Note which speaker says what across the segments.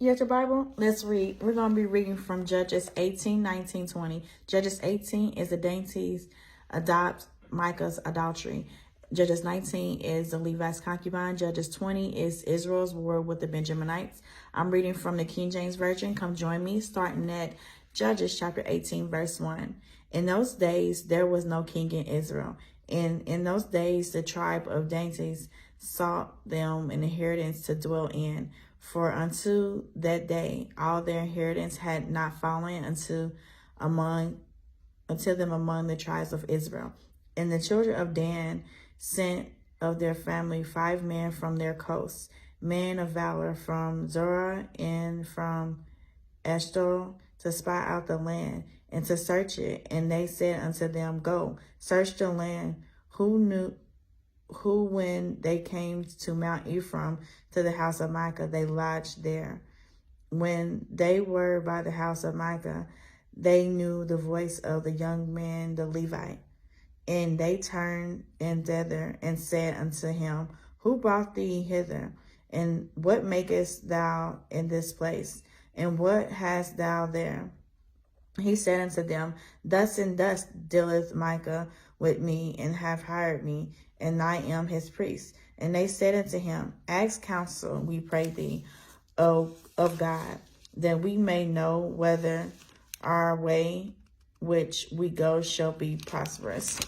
Speaker 1: You got your Bible? Let's read. We're going to be reading from Judges 18, 19, 20. Judges 18 is the Danites adopt Micah's adultery. Judges 19 is the Levite's concubine. Judges 20 is Israel's war with the Benjaminites. I'm reading from the King James Version. Come join me, starting at Judges chapter 18, verse 1. In those days, there was no king in Israel. And in those days, the tribe of Danites sought them an inheritance to dwell in. For unto that day, all their inheritance had not fallen until them among the tribes of Israel. And the children of Dan sent of their family 5 men from their coasts, men of valor from Zorah and from Eshtaol, to spy out the land and to search it. And they said unto them, Go, search the land. Who when they came to Mount Ephraim, to the house of Micah, they lodged there. When they were by the house of Micah, they knew the voice of the young man, the Levite. And they turned and thither and said unto him, Who brought thee hither? And what makest thou in this place? And what hast thou there? He said unto them, Thus and thus dealeth Micah with me, and hath hired me, and I am his priest. And they said unto him, Ask counsel, we pray thee, of God, that we may know whether our way which we go shall be prosperous.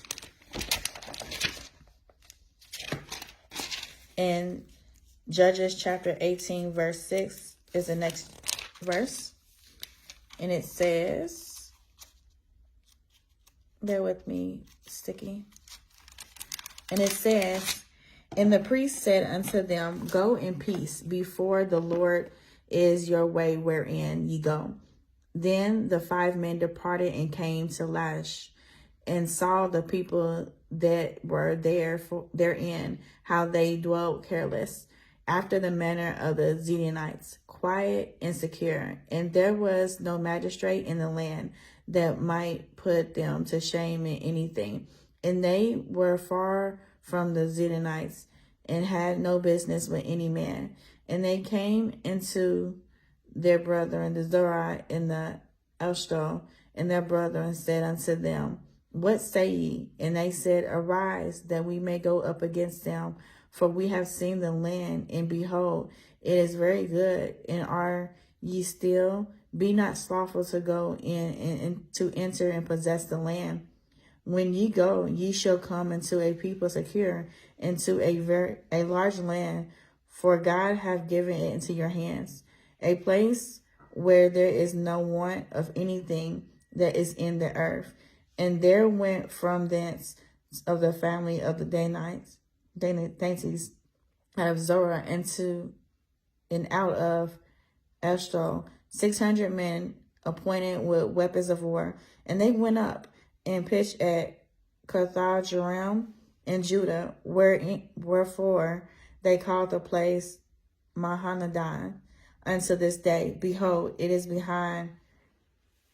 Speaker 1: In Judges chapter 18, verse 6 is the next verse. And it says, bear with me, sticky. And it says, And the priest said unto them, Go in peace, before the Lord is your way wherein ye go. Then the 5 men departed and came to Laish, and saw the people that were therein, how they dwelt careless, after the manner of the Danites, quiet and secure. And there was no magistrate in the land that might put them to shame in anything. And they were far from the Danites, and had no business with any man. And they came into their brethren, the Zorah and the Eshtaol, and their brethren said unto them, What say ye? And they said, Arise, that we may go up against them. For we have seen the land, and behold, it is very good. And are ye still? Be not slothful to go in and to enter and possess the land. When ye go, ye shall come into a people secure, into a large land, for God hath given it into your hands, a place where there is no want of anything that is in the earth. And there went from thence of the family of the Danites, out of Zorah and out of Eshtaol, 600 men appointed with weapons of war. And they went up and pitched at Carthage in Judah, wherefore they called the place Mahanadan unto this day. Behold, it is behind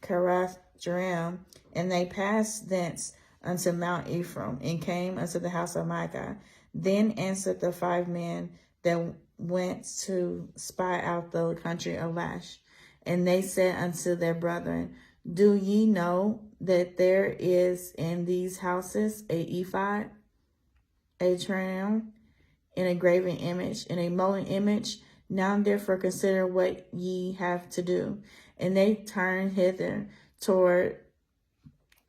Speaker 1: Karath-Jearim. And they passed thence unto Mount Ephraim, and came unto the house of Micah. Then answered the 5 men that went to spy out the country of Laish. And they said unto their brethren, Do ye know that there is in these houses a ephod, a cherubim, and a graven image, and a molten image? Now therefore consider what ye have to do. And they turned hither toward,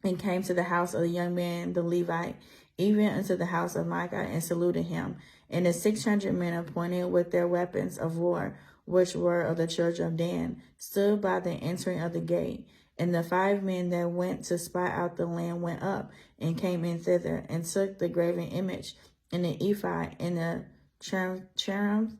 Speaker 1: and came to the house of the young man, the Levite, even unto the house of Micah, and saluted him. And the 600 men appointed with their weapons of war, which were of the children of Dan, stood by the entering of the gate. And the 5 men that went to spy out the land went up, and came in thither, and took the graven image, and the ephod, and the cherubim,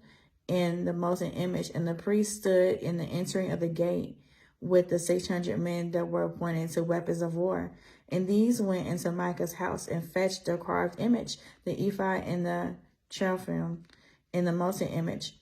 Speaker 1: and the molten image. And the priest stood in the entering of the gate with the 600 men that were appointed to weapons of war. And these went into Micah's house, and fetched the carved image, the ephod, and the cherubim, and the molten image.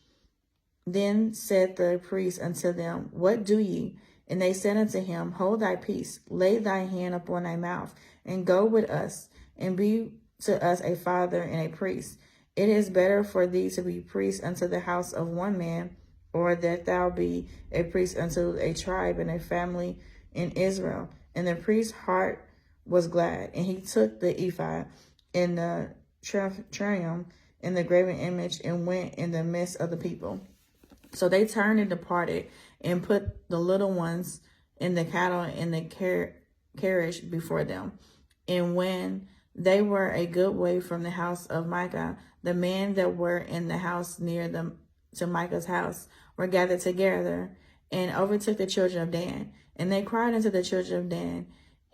Speaker 1: Then said the priest unto them, What do ye? And they said unto him, Hold thy peace, lay thy hand upon thy mouth, and go with us, and be to us a father and a priest. It is better for thee to be priest unto the house of one man or that thou be a priest unto a tribe and a family in Israel. And the priest's heart was glad, and he took the ephod and the triumph and the graven image and went in the midst of the people. So they turned and departed and put the little ones and the cattle in the carriage before them. And when they were a good way from the house of Micah, the men that were in the house near to Micah's house were gathered together and overtook the children of Dan. And they cried unto the children of Dan,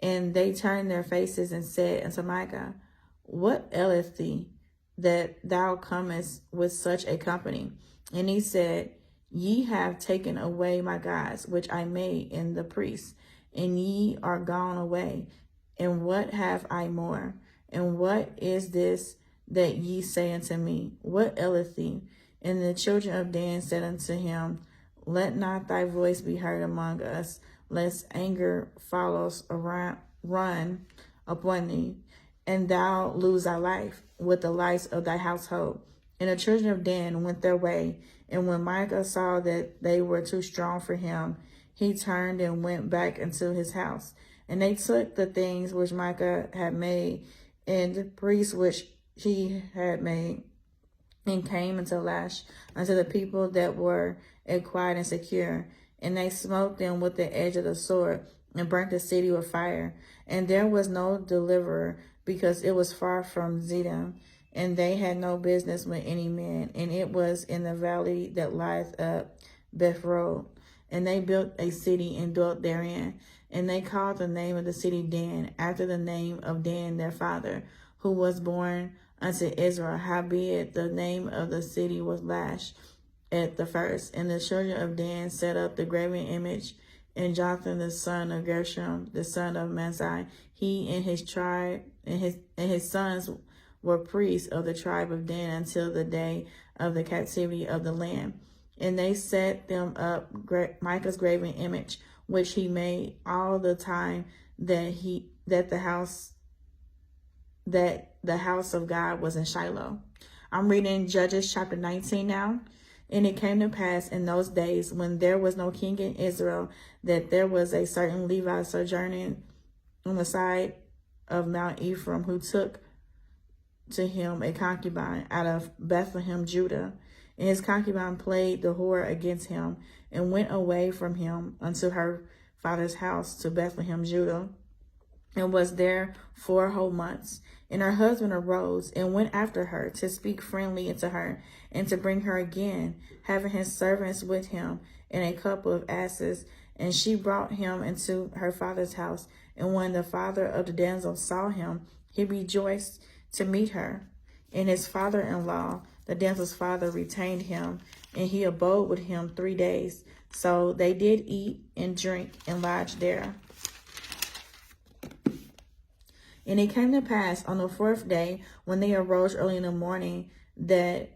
Speaker 1: and they turned their faces and said unto Micah, What aileth thee, that thou comest with such a company? And he said, Ye have taken away my gods, which I made in the priests, and ye are gone away. And what have I more? And what is this that ye say unto me? What aileth thee? And the children of Dan said unto him, Let not thy voice be heard among us, lest anger follows run upon thee, and thou lose thy life with the lives of thy household. And the children of Dan went their way, and when Micah saw that they were too strong for him, he turned and went back into his house. And they took the things which Micah had made, and the priests which he had made, and came into Lash unto the people that were quiet and secure. And they smote them with the edge of the sword, and burnt the city with fire. And there was no deliverer, because it was far from Zidon, and they had no business with any man. And it was in the valley that lieth up Bethrod. And they built a city and dwelt therein. And they called the name of the city Dan, after the name of Dan their father, who was born unto Israel. Howbeit the name of the city was Lash at the first. And the children of Dan set up the graven image, and Jonathan the son of Gershom, the son of Mazai, he and his tribe and his sons were priests of the tribe of Dan until the day of the captivity of the land. And they set them up Micah's graven image, which he made all the time that the house of God was in Shiloh. I'm reading Judges chapter 19 now. And it came to pass in those days, when there was no king in Israel, that there was a certain Levite sojourning on the side of Mount Ephraim, who took to him a concubine out of Bethlehem, Judah. And his concubine played the whore against him, and went away from him unto her father's house to Bethlehem, Judah, and was there 4 whole months. And her husband arose and went after her to speak friendly unto her, and to bring her again, having his servants with him and a couple of asses. And she brought him into her father's house. And when the father of the damsel saw him, he rejoiced to meet her. And his father-in-law, the damsel's father, retained him, and he abode with him 3 days. So they did eat and drink and lodge there. And it came to pass on the 4th day, when they arose early in the morning, that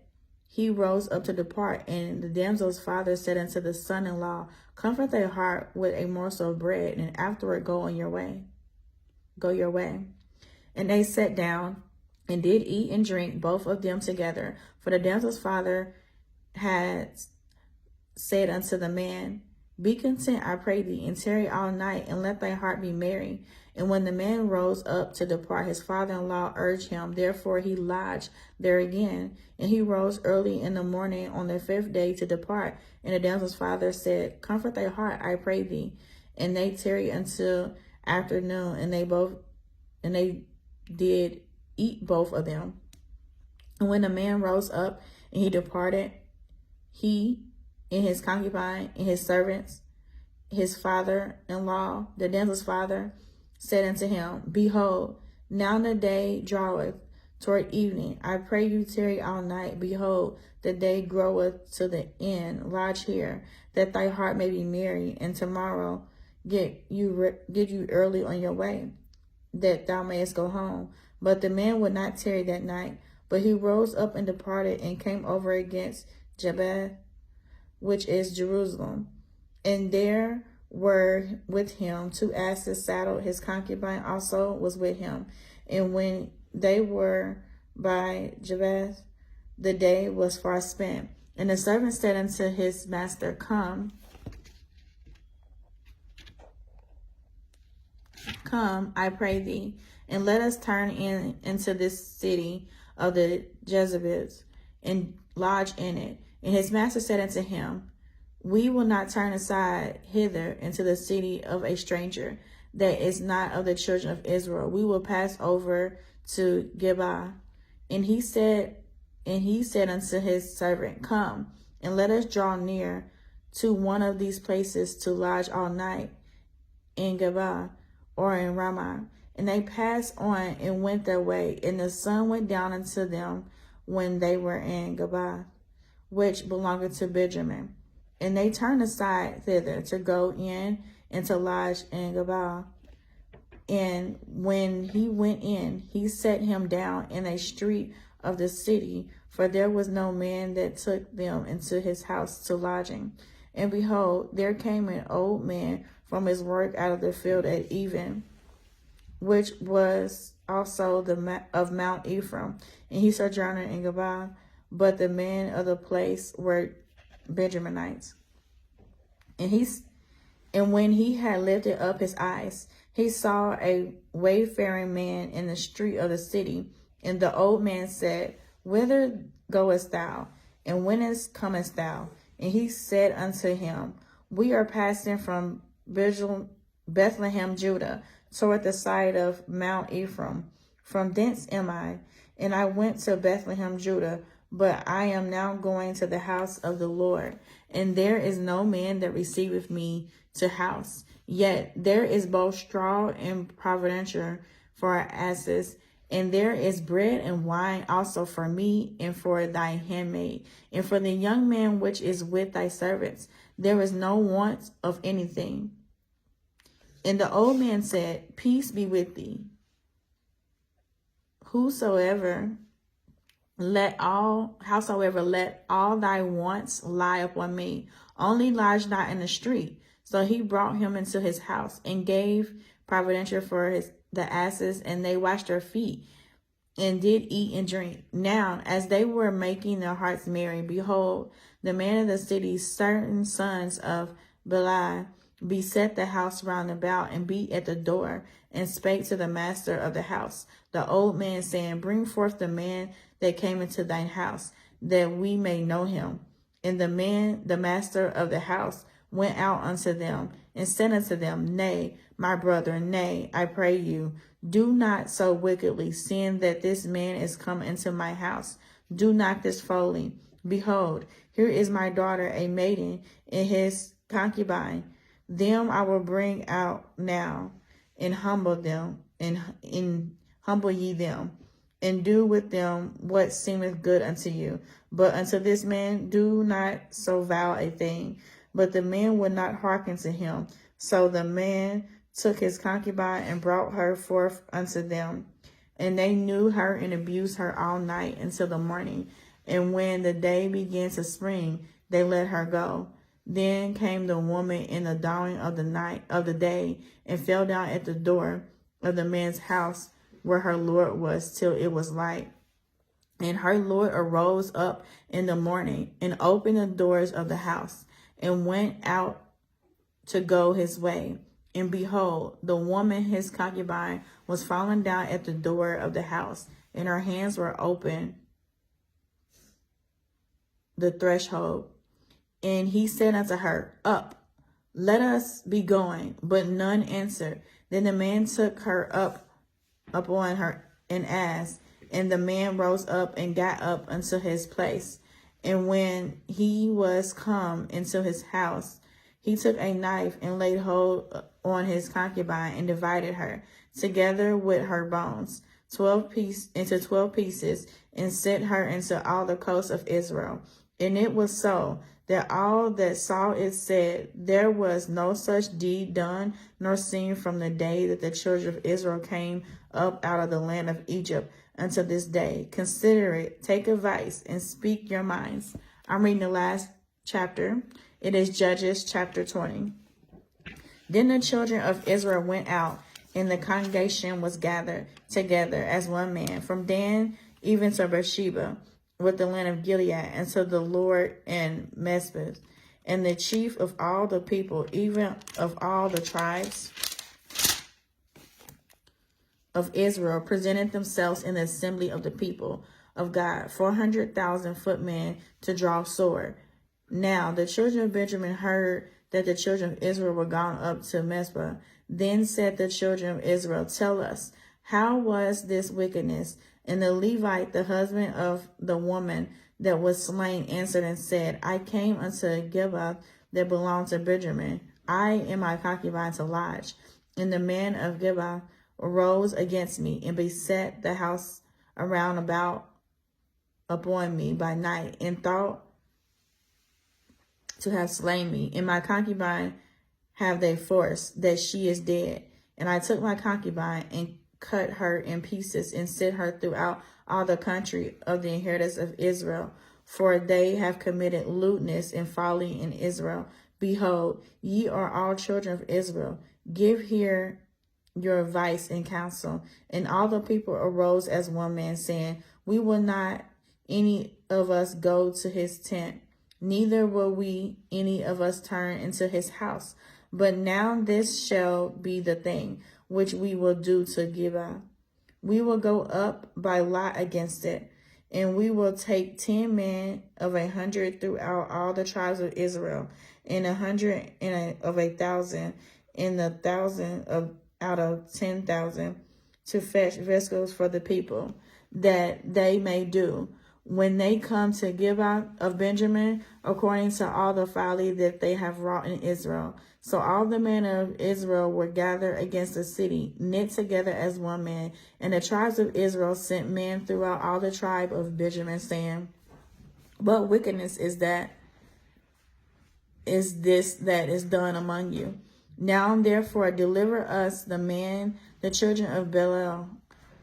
Speaker 1: he rose up to depart. And the damsel's father said unto the son-in-law, Comfort thy heart with a morsel of bread, and afterward go your way. And they sat down and did eat and drink, both of them together. For the damsel's father had said unto the man, Be content, I pray thee, and tarry all night, and let thy heart be merry. And when the man rose up to depart, his father-in-law urged him. Therefore he lodged there again. And he rose early in the morning on the 5th day to depart. And the damsel's father said, Comfort thy heart, I pray thee. And they tarried until afternoon, and they did eat, both of them. And when the man rose up and he departed, he and his concubine and his servants, his father-in-law, the damsel's father, said unto him, Behold, now the day draweth toward evening. I pray you tarry all night. Behold, the day groweth to the end. Lodge here, that thy heart may be merry, and tomorrow get you early on your way, that thou mayest go home. But the man would not tarry that night, but he rose up and departed, and came over against Jabez, which is Jerusalem. And there were with him 2 asses saddled. His concubine also was with him. And when they were by Jabez, the day was far spent. And the servant said unto his master, Come, I pray thee, and let us turn into this city of the Jezebeels, and lodge in it. And his master said unto him, We will not turn aside hither into the city of a stranger that is not of the children of Israel. We will pass over to Gibeah. And he said unto his servant, Come, and let us draw near to one of these places to lodge all night in Gibeah or in Ramah. And they passed on and went their way, and the sun went down unto them when they were in Gibeah, which belonged to Benjamin. And they turned aside thither to go in and to lodge in Gibeah. And when he went in, he set him down in a street of the city, for there was no man that took them into his house to lodging. And behold, there came an old man from his work out of the field at even, which was also of Mount Ephraim, and he sojourned in Gibeah. But the men of the place were Benjaminites. And when he had lifted up his eyes, he saw a wayfaring man in the street of the city. And the old man said, Whither goest thou? And whence comest thou? And he said unto him, We are passing from Bethlehem, Judah, toward the side of Mount Ephraim. From thence am I. And I went to Bethlehem, Judah, but I am now going to the house of the Lord. And there is no man that receiveth me to house. Yet there is both straw and providenture for our asses, and there is bread and wine also for me and for thy handmaid, and for the young man which is with thy servants. There is no want of anything. And the old man said, Peace be with thee. Howsoever let all thy wants lie upon me. Only lodge not in the street. So he brought him into his house and gave providenture for the asses, and they washed their feet and did eat and drink. Now, as they were making their hearts merry, behold, the man of the city, certain sons of Belial, beset the house round about and beat at the door, and spake to the master of the house, the old man, saying, Bring forth the man that came into thine house, that we may know him. And the master of the house, went out unto them, and said unto them, Nay, my brother, nay, I pray you, do not so wickedly, seeing that this man is come into my house. Do not this folly. Behold, here is my daughter, a maiden, and his concubine. Them I will bring out now, and humble them, and humble ye them, and do with them what seemeth good unto you. But unto this man do not so vow a thing. But the man would not hearken to him. So the man took his concubine and brought her forth unto them. And they knew her and abused her all night until the morning. And when the day began to spring, they let her go. Then came the woman in the dawning of the day, and fell down at the door of the man's house where her Lord was, till it was light. And her Lord arose up in the morning, and opened the doors of the house, and went out to go his way. And behold, the woman, his concubine, was fallen down at the door of the house, and her hands were open the threshold. And he said unto her, Up, let us be going. But none answered. Then the man took her up on her an ass, and the man rose up and got up unto his place. And when he was come into his house, he took a knife and laid hold on his concubine, and divided her together with her bones, 12 pieces, and sent her into all the coasts of Israel. And it was so, that all that saw it said, There was no such deed done nor seen from the day that the children of Israel came up out of the land of Egypt until this day. Consider it, take advice, and speak your minds. I'm reading the last chapter. It is Judges chapter 20. Then the children of Israel went out, and the congregation was gathered together as one man, from Dan even to Beersheba. with the land of Gilead, and to the Lord in Mespah. And the chief of all the people, even of all the tribes of Israel, presented themselves in the assembly of the people of God, 400,000 footmen to draw sword. Now the children of Benjamin heard that the children of Israel were gone up to Mespah. Then said the children of Israel, tell us, how was this wickedness? And the Levite, the husband of the woman that was slain, answered and said, I came unto Gibeah that belonged to Benjamin, I and my concubine to lodge. And the man of Gibeah arose against me and beset the house around about upon me by night, and thought to have slain me. And my concubine have they forced, that she is dead. And I took my concubine and cut her in pieces and set her throughout all the country of the inheritance of Israel, for they have committed lewdness and folly in Israel. Behold, ye are all children of Israel. Give here your advice and counsel. And all the people arose as one man, saying, we will not any of us go to his tent, neither will we any of us turn into his house. But now this shall be the thing which we will do to Gibeah. We will go up by lot against it, and we will take 10 men of 100 throughout all the tribes of Israel, and 100 of 1,000, and 1,000 of out of 10,000, to fetch vessels for the people, that they may do, when they come to Gibeah of Benjamin, according to all the folly that they have wrought in Israel. So all the men of Israel were gathered against the city, knit together as one man. And the tribes of Israel sent men throughout all the tribe of Benjamin, saying, what wickedness is this that is done among you? Now therefore deliver us the children of Belial,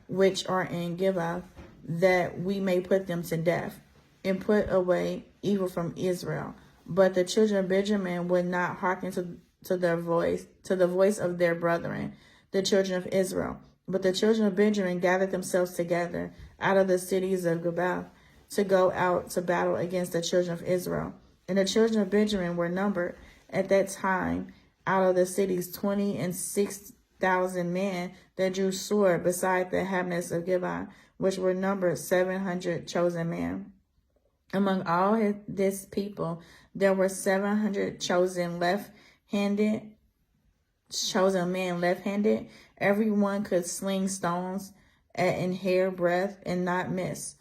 Speaker 1: which are in Gibeah, that we may put them to death, and put away evil from Israel. But the children of Benjamin would not hearken to the voice of their brethren, the children of Israel. But the children of Benjamin gathered themselves together out of the cities of Gibeah to go out to battle against the children of Israel. And the children of Benjamin were numbered at that time out of the cities 26,000 men that drew sword, beside the inhabitants of Gibeah, which were numbered 700 chosen men. Among all this people, there were 700 chosen men left-handed. Every one could sling stones at an hair breadth and not miss.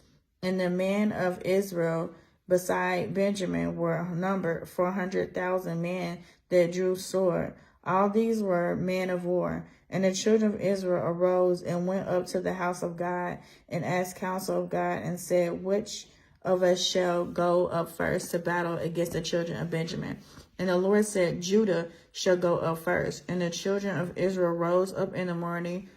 Speaker 1: And the men of Israel beside Benjamin were numbered 400,000 men that drew sword. All these were men of war. And the children of Israel arose and went up to the house of God and asked counsel of God and said, which of us shall go up first to battle against the children of Benjamin? And the Lord said, Judah shall go up first. And the children of Israel rose up in the morning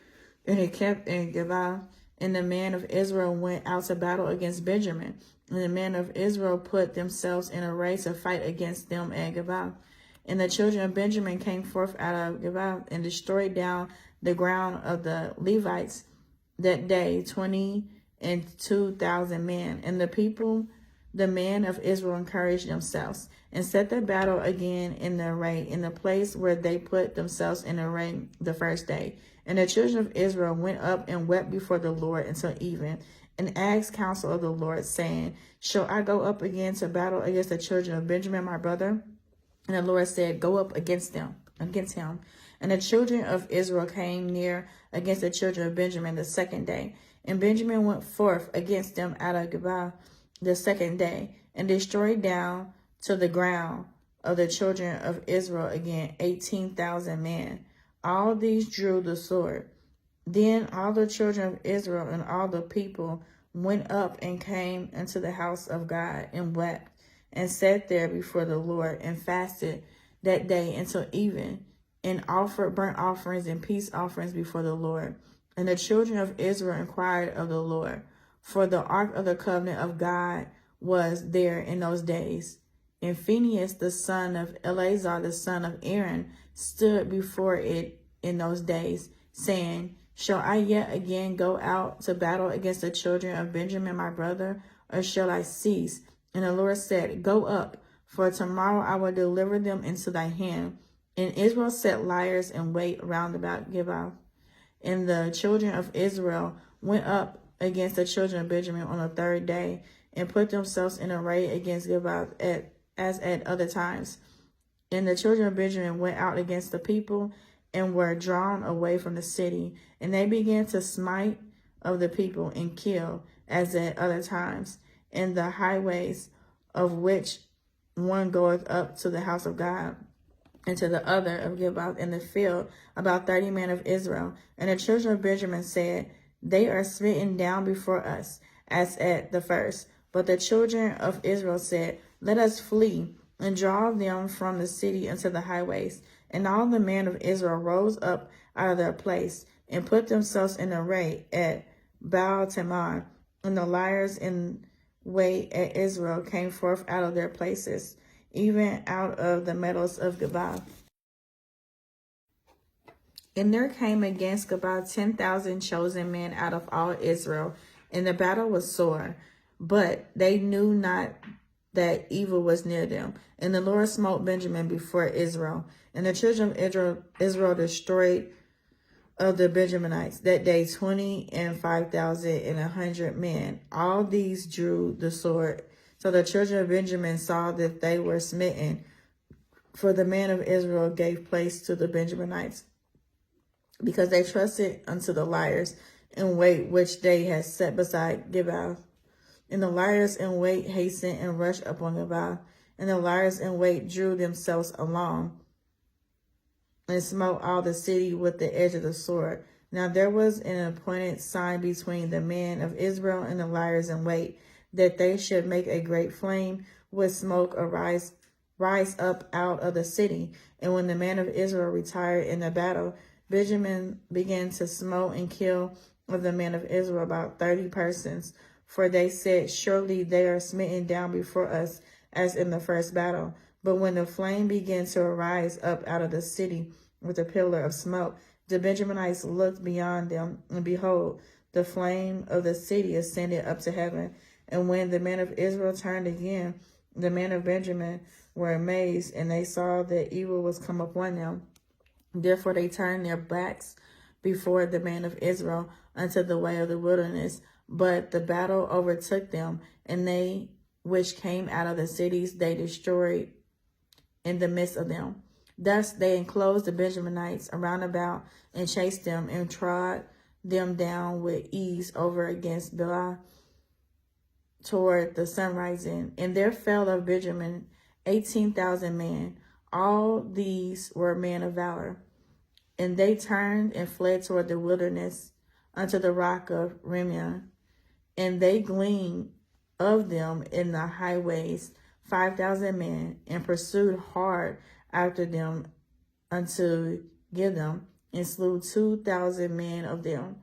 Speaker 1: and encamped in Gibeah. And the men of Israel went out to battle against Benjamin. And the men of Israel put themselves in array to fight against them at Gibeah. And the children of Benjamin came forth out of Gibeah and destroyed down the ground of the Levites that day, 22,000 men. And the people, the men of Israel, encouraged themselves and set their battle again in the array in the place where they put themselves in array the first day. And the children of Israel went up and wept before the Lord until even, and asked counsel of the Lord, saying, shall I go up again to battle against the children of Benjamin, my brother? And the Lord said, go up against him. And the children of Israel came near against the children of Benjamin the second day. And Benjamin went forth against them out of Gibeah the second day, and destroyed down to the ground of the children of Israel again 18,000 men. All these drew the sword. Then all the children of Israel and all the people went up and came into the house of God and wept, and sat there before the Lord, and fasted that day until even, and offered burnt offerings and peace offerings before the Lord. And the children of Israel inquired of the Lord, for the ark of the covenant of God was there in those days. And Phinehas, the son of Eleazar, the son of Aaron, stood before it in those days, saying, shall I yet again go out to battle against the children of Benjamin, my brother? or shall I cease? And the Lord said, Go up, for tomorrow I will deliver them into thy hand. And Israel set liers in wait round about Gibeah. And the children of Israel went up against the children of Benjamin on the third day, and put themselves in array against Gibeah as at other times. And the children of Benjamin went out against the people, and were drawn away from the city. And they began to smite of the people, and kill, as at other times, in the highways, of which one goeth up to the house of God, and to the other of Gibeah in the field, about 30 men of Israel. And the children of Benjamin said, They are smitten down before us, as at the first. But the children of Israel said, Let us flee, and draw them from the city unto the highways. And all the men of Israel rose up out of their place, and put themselves in array at Baal Tamar. And the liers in wait at Israel came forth out of their places, even out of the meadows of Gibeah. And there came against Gibeah 10,000 chosen men out of all Israel, and the battle was sore, but they knew not that evil was near them. And the Lord smote Benjamin before Israel. And the children of Israel destroyed of the Benjaminites that day 20 and 5,100 men. All these drew the sword. So the children of Benjamin saw that they were smitten, for the men of Israel gave place to the Benjaminites, because they trusted unto the liers in wait which they had set beside Gibeah. And the liers in wait hastened and rushed upon Gibeah, and the liers in wait drew themselves along, and smote all the city with the edge of the sword. Now there was an appointed sign between the men of Israel and the liers in wait, that they should make a great flame with smoke rise up out of the city. And when the men of Israel retired in the battle, Benjamin began to smote and kill of the men of Israel about 30 persons. For they said, Surely they are smitten down before us, as in the first battle. But when the flame began to arise up out of the city with a pillar of smoke, the Benjaminites looked beyond them, and behold, the flame of the city ascended up to heaven. And when the men of Israel turned again, the men of Benjamin were amazed, and they saw that evil was come upon them. Therefore they turned their backs before the men of Israel unto the way of the wilderness. But the battle overtook them, and they which came out of the cities they destroyed in the midst of them. Thus they enclosed the Benjaminites around about, and chased them, and trod them down with ease over against Bela toward the sunrising. And there fell of Benjamin 18,000 men. All these were men of valor. And they turned and fled toward the wilderness unto the rock of Rimmon. And they gleaned of them in the highways 5,000 men, and pursued hard after them unto Gidom, and slew 2,000 men of them.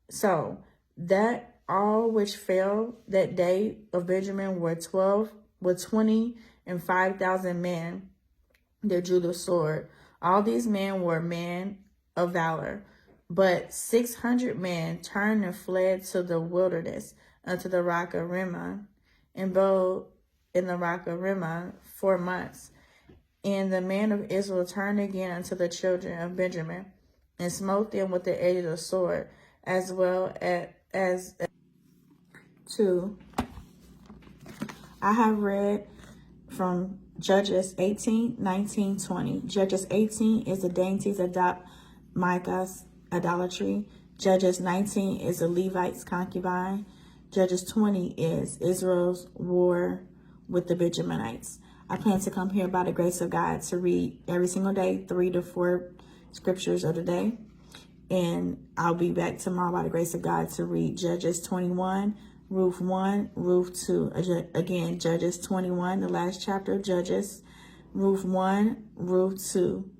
Speaker 1: So that all which fell that day of Benjamin were 20 and 5,000 men that drew the sword. All these men were men of valor. But 600 men turned and fled to the wilderness unto the rock of Rimmon, and abode in the rock of Rimmon 4 months. And the men of Israel turned again unto the children of Benjamin, and smote them with the edge of the sword, as well as 2. I have read from Judges 18, 19, 20. Judges 18 is the Danites adopt Micah's idolatry. Judges 19 is the Levite's concubine. Judges 20 is Israel's war with the Benjaminites. I plan to come here by the grace of God to read every single day, 3 to 4 scriptures of the day. And I'll be back tomorrow by the grace of God to read Judges 21, Ruth 1, Ruth 2. Again, Judges 21, the last chapter of Judges, Ruth 1, Ruth 2.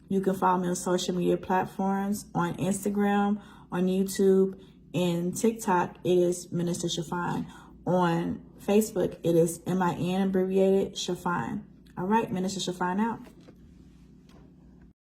Speaker 1: You can follow me on social media platforms, on Instagram, on YouTube, and TikTok. It is Minister Chiffon. On Facebook, it is MIN abbreviated Chiffon. All right, Minister Chiffon out.